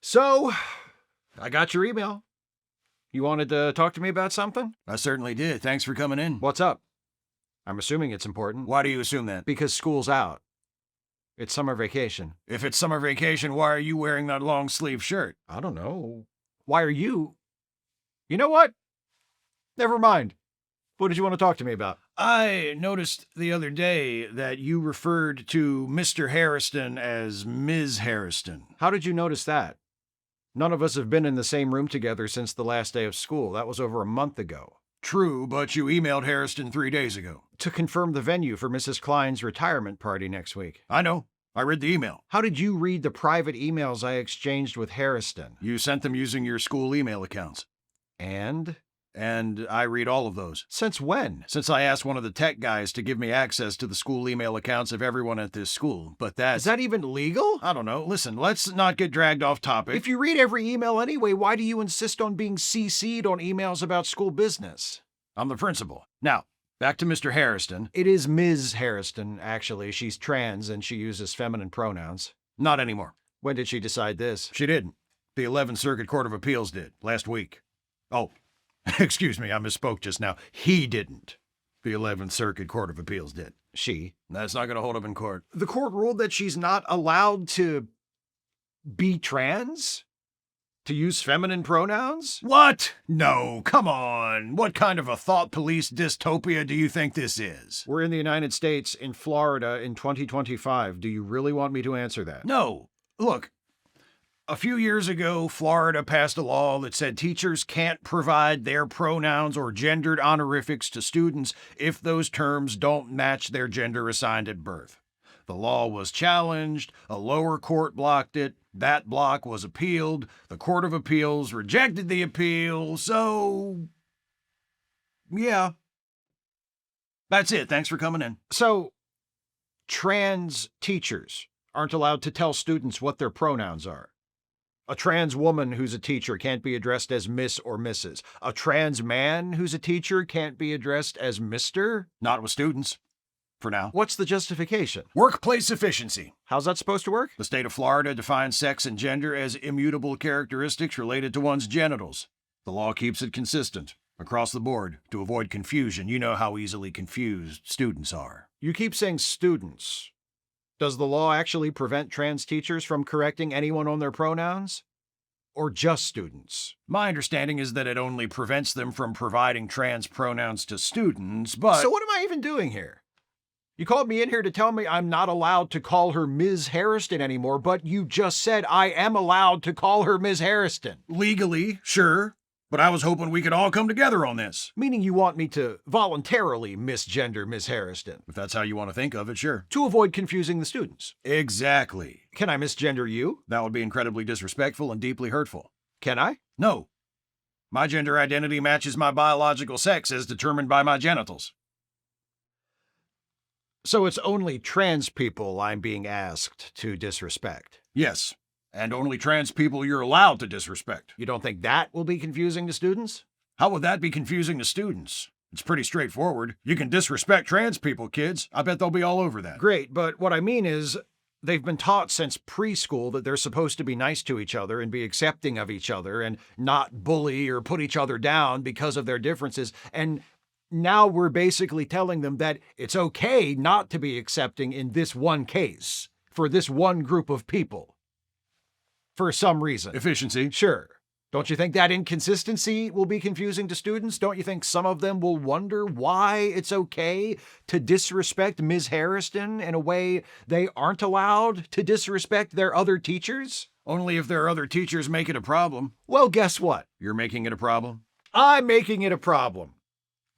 So, I got your email. You wanted to talk to me about something? I certainly did. Thanks for coming in. What's up? I'm assuming it's important. Why do you assume that? Because school's out. It's summer vacation. If it's summer vacation, why are you wearing that long sleeve shirt? I don't know. Why are you? You know what? Never mind. What did you want to talk to me about? I noticed the other day that you referred to Mr. Haristen as Ms. Haristen. How did you notice that? None of us have been in the same room together since the last day of school. That was over a month ago. True, but you emailed Haristen 3 days ago. To confirm the venue for Mrs. Klein's retirement party next week. I know. I read the email. How did you read the private emails I exchanged with Haristen? You sent them using your school email accounts. And I read all of those. Since when? Since I asked one of the tech guys to give me access to the school email accounts of everyone at this school. But that's... Is that even legal? I don't know. Listen, let's not get dragged off topic. If you read every email anyway, why do you insist on being CC'd on emails about school business? I'm the principal. Now, back to Mr. Haristen. It is Ms. Haristen, actually. She's trans and she uses feminine pronouns. Not anymore. When did she decide this? She didn't. The 11th Circuit Court of Appeals did, last week. Oh, excuse me, I misspoke just now. He didn't. The 11th Circuit Court of Appeals did. She? That's not going to hold up in court. The court ruled that she's not allowed to be trans? To use feminine pronouns? What? No, come on. What kind of a thought police dystopia do you think this is? We're in the United States, in Florida, in 2025. Do you really want me to answer that? No. Look, a few years ago, Florida passed a law that said teachers can't provide their pronouns or gendered honorifics to students if those terms don't match their gender assigned at birth. The law was challenged, a lower court blocked it, that block was appealed, the Court of Appeals rejected the appeal, so... yeah. That's it, thanks for coming in. So, trans teachers aren't allowed to tell students what their pronouns are. A trans woman who's a teacher can't be addressed as Miss or Mrs. A trans man who's a teacher can't be addressed as Mr.? Not with students. For now. What's the justification? Workplace efficiency. How's that supposed to work? The state of Florida defines sex and gender as immutable characteristics related to one's genitals. The law keeps it consistent, across the board, to avoid confusion. You know how easily confused students are. You keep saying students. Does the law actually prevent trans teachers from correcting anyone on their pronouns? Or just students? My understanding is that it only prevents them from providing trans pronouns to students, but... So what am I even doing here? You called me in here to tell me I'm not allowed to call her Ms. Haristen anymore, but you just said I am allowed to call her Ms. Haristen. Legally, sure, but I was hoping we could all come together on this. Meaning you want me to voluntarily misgender Ms. Haristen. If that's how you want to think of it, sure. To avoid confusing the students. Exactly. Can I misgender you? That would be incredibly disrespectful and deeply hurtful. Can I? No. My gender identity matches my biological sex as determined by my genitals. So it's only trans people I'm being asked to disrespect? Yes, and only trans people you're allowed to disrespect. You don't think that will be confusing to students? How would that be confusing to students? It's pretty straightforward. You can disrespect trans people, kids. I bet they'll be all over that. Great, but what I mean is, they've been taught since preschool that they're supposed to be nice to each other and be accepting of each other and not bully or put each other down because of their differences, and now we're basically telling them that it's okay not to be accepting in this one case, for this one group of people. For some reason. Efficiency. Sure. Don't you think that inconsistency will be confusing to students? Don't you think some of them will wonder why it's okay to disrespect Ms. Haristen in a way they aren't allowed to disrespect their other teachers? Only if their other teachers make it a problem. Well, guess what? You're making it a problem? I'm making it a problem.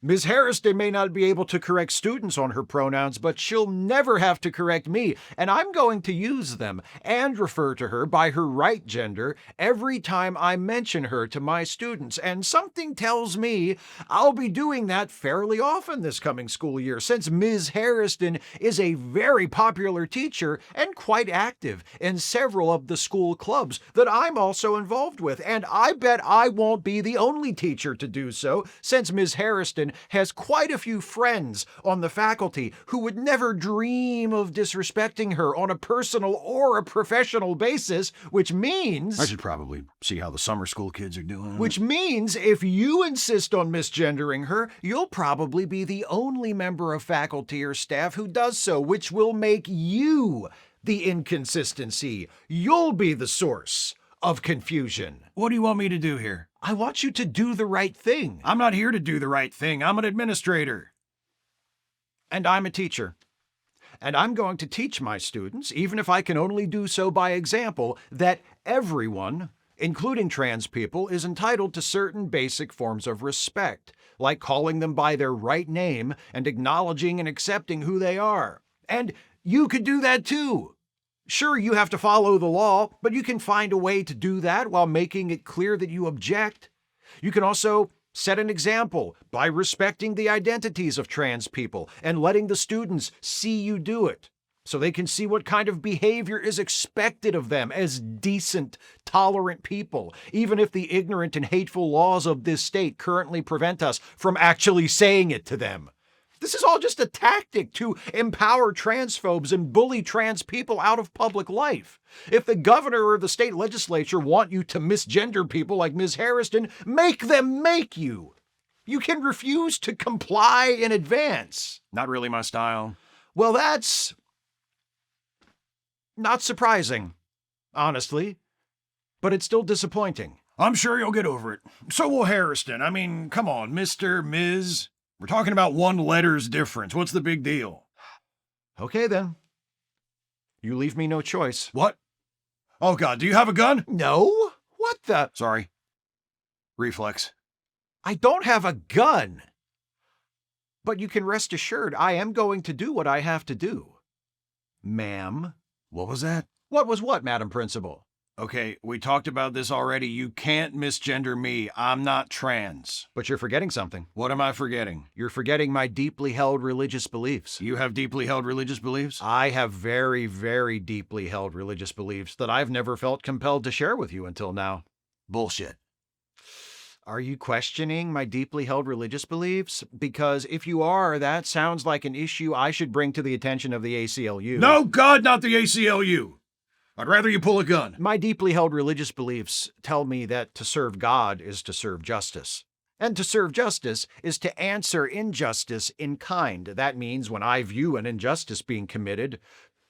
Ms. Haristen may not be able to correct students on her pronouns, but she'll never have to correct me, and I'm going to use them and refer to her by her right gender every time I mention her to my students, and something tells me I'll be doing that fairly often this coming school year, since Ms. Haristen is a very popular teacher and quite active in several of the school clubs that I'm also involved with, and I bet I won't be the only teacher to do so, since Ms. Haristen Haristen has quite a few friends on the faculty who would never dream of disrespecting her on a personal or a professional basis, which means... I should probably see how the summer school kids are doing. Which means if you insist on misgendering her, you'll probably be the only member of faculty or staff who does so, which will make you the inconsistency. You'll be the source of confusion. What do you want me to do here? I want you to do the right thing. I'm not here to do the right thing. I'm an administrator. And I'm a teacher. And I'm going to teach my students, even if I can only do so by example, that everyone, including trans people, is entitled to certain basic forms of respect, like calling them by their right name and acknowledging and accepting who they are. And you could do that too. Sure, you have to follow the law, but you can find a way to do that while making it clear that you object. You can also set an example by respecting the identities of trans people and letting the students see you do it, so they can see what kind of behavior is expected of them as decent, tolerant people, even if the ignorant and hateful laws of this state currently prevent us from actually saying it to them. This is all just a tactic to empower transphobes and bully trans people out of public life. If the governor or the state legislature want you to misgender people like Ms. Haristen, make them make you. You can refuse to comply in advance. Not really my style. Well, that's not surprising, honestly, but it's still disappointing. I'm sure you'll get over it. So will Haristen. I mean, come on, Mr., Ms. We're talking about one letter's difference. What's the big deal? Okay, then. You leave me no choice. What? Oh, God, do you have a gun? No? What the? Sorry. Reflex. I don't have a gun. But you can rest assured I am going to do what I have to do. Ma'am. What was that? What was what, Madam Principal? Okay, we talked about this already. You can't misgender me. I'm not trans. But you're forgetting something. What am I forgetting? You're forgetting my deeply held religious beliefs. You have deeply held religious beliefs? I have very, very deeply held religious beliefs that I've never felt compelled to share with you until now. Bullshit. Are you questioning my deeply held religious beliefs? Because if you are, that sounds like an issue I should bring to the attention of the ACLU. No, God, not the ACLU. I'd rather you pull a gun. My deeply held religious beliefs tell me that to serve God is to serve justice. And to serve justice is to answer injustice in kind. That means when I view an injustice being committed,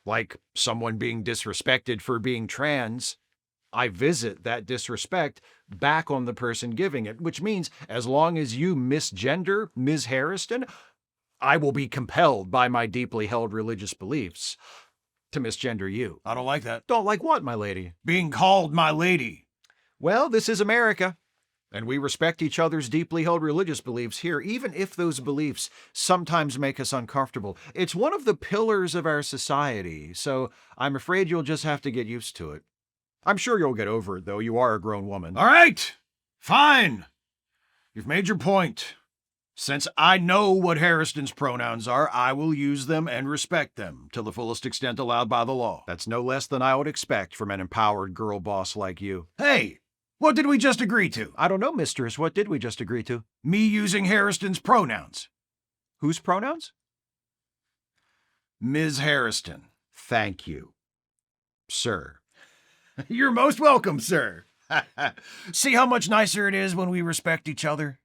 like someone being disrespected for being trans, I visit that disrespect back on the person giving it, which means as long as you misgender Ms. Haristen, I will be compelled by my deeply held religious beliefs to misgender you. I don't like that. Don't like what, my lady? Being called my lady. Well, this is America, and we respect each other's deeply held religious beliefs here, even if those beliefs sometimes make us uncomfortable. It's one of the pillars of our society, so I'm afraid you'll just have to get used to it. I'm sure you'll get over it, though. You are a grown woman. All right. Fine. You've made your point. Since I know what Haristen's pronouns are, I will use them and respect them to the fullest extent allowed by the law. That's no less than I would expect from an empowered girl boss like you. Hey, what did we just agree to? I don't know, mistress. What did we just agree to? Me using Haristen's pronouns. Whose pronouns? Ms. Haristen. Thank you, sir. You're most welcome, sir. See how much nicer it is when we respect each other?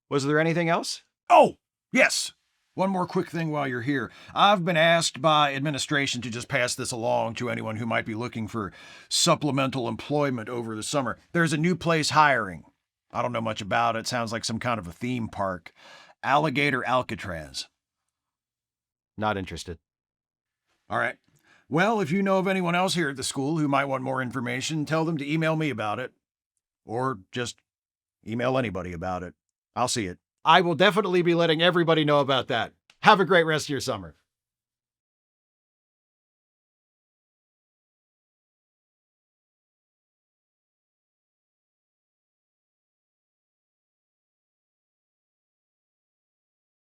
Was there anything else? Oh, yes. One more quick thing while you're here. I've been asked by administration to just pass this along to anyone who might be looking for supplemental employment over the summer. There's a new place hiring. I don't know much about it. Sounds like some kind of a theme park. Alligator Alcatraz. Not interested. All right. Well, if you know of anyone else here at the school who might want more information, tell them to email me about it. Or just email anybody about it. I'll see it. I will definitely be letting everybody know about that. Have a great rest of your summer.